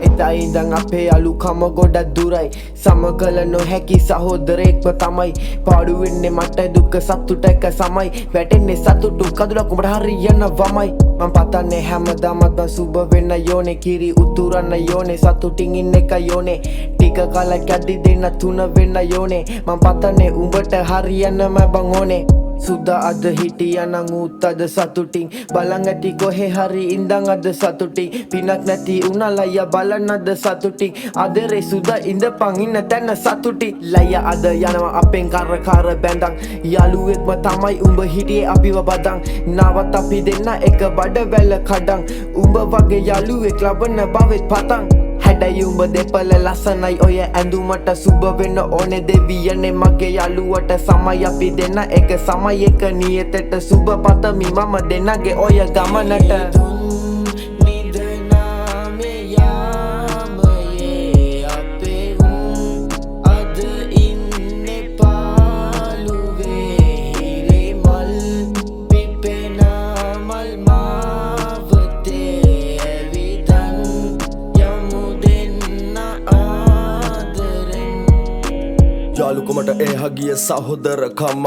එදා ඉඳන් අපේ යාළුකම ගොඩක් දුරයි සමගල නොහැකි සහෝදරයෙක්ම තමයි පාඩු වෙන්නේ මට දුක සතුට එක සමයි වැටෙන්නේ සතුටු කඳුලක් උඹට හරියනවමයි මං පතන්නේ හැමදාමත් සුබ වෙන්න යෝනේ කිරි උතුරන්න යෝනේ සතුටින් ඉන්න එක යෝනේ ටික කාලයක් යද්දි දෙන්න තුන වෙන්න යෝනේ මං පතන්නේ උඹට හරියන්නම බං ඕනේ සුදා අද හිටියනං උත් අද සතුටින් බලන් ඇති කොහේ හරි ඉඳන් අද සතුටින් පිනක් නැති උනා ලය බලන්න අද සතුටින් අදරේ සුදා ඉඳපන් ඉන්න තැන සතුටින් ලය අද යනවා අපෙන් කර බැඳන් යාළුවෙක්ම තමයි උඹ හිටියේ අපිව බදන් නාවත් අපි දෙන්න එක බඩ වැල කඩන් උඹ වගේ යාළුවෙක් ලබන බවෙත් පතන් හැඩයි උඹ දෙපළ ලස්සනයි ඔය ඇඳුමට සුබ වෙන්න ඕනේ දෙවියනේ මගේ යාළුවට සමයි අපි දෙන්න එක සමයි එක නියතට සුබ පතමි මම දෙන්නගේ ඔය ගමනට යාළුකමට එහගිය සහෝදරකම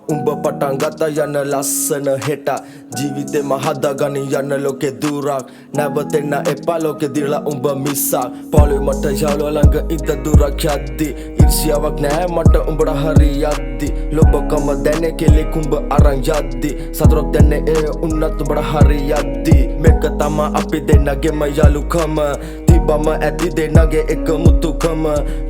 උඹ පටන් ගත යන ලස්සන හෙට ජීවිතෙම හදාගනි යන ලෝකෙ දුරක් නැවතෙන්න එපා ලෝකෙ දිරලා උඹ මිසක් පොළොවේ මට යාළුවා ළඟ ඉඳ දුරක් යද්දි ඉර්ෂියාවක් නෑ මට උඹට හරි යද්දි ලොබකම දැනේ කෙලෙක් උඹ අරන් යද්දි සතුටක් දැනේ ඒ උන්නත් උඹට හරි යද්දි මේක තමා අපි දෙන්නගේම යාළුකම තිබම ඇති දෙන්නගේ එක මුතුකම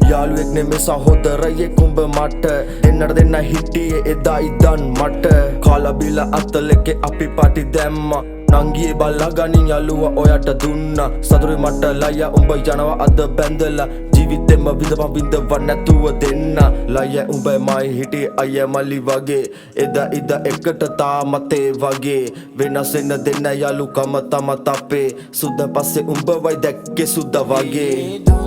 යාළුවෙක් නෙමේ සහෝදරයෙක් උඹ මට දෙන්නට දෙන්න හිටියේ එදා ඉදන් මට කාලා බිලා අතලෙකේ අපි පාටි දැම්මා නංගියේ බල්ලාගනින් යාළුවා ඔයාට දුන්නා සතුටුයි මට ලය උඹ යනවා අද බැඳලා ජීවිතෙම විඳපන් විඳව නැතුව දෙන්න ලය උඹ මයි හිටියේ අය මලි වගේ එදා ඉද එකට තාමත් ඒ වගේ වෙනස් වෙන්න දෙන්න යාළුකම තමත් අපේ සුද පස්සේ උඹ වයි දැක්කේ සුද වගේ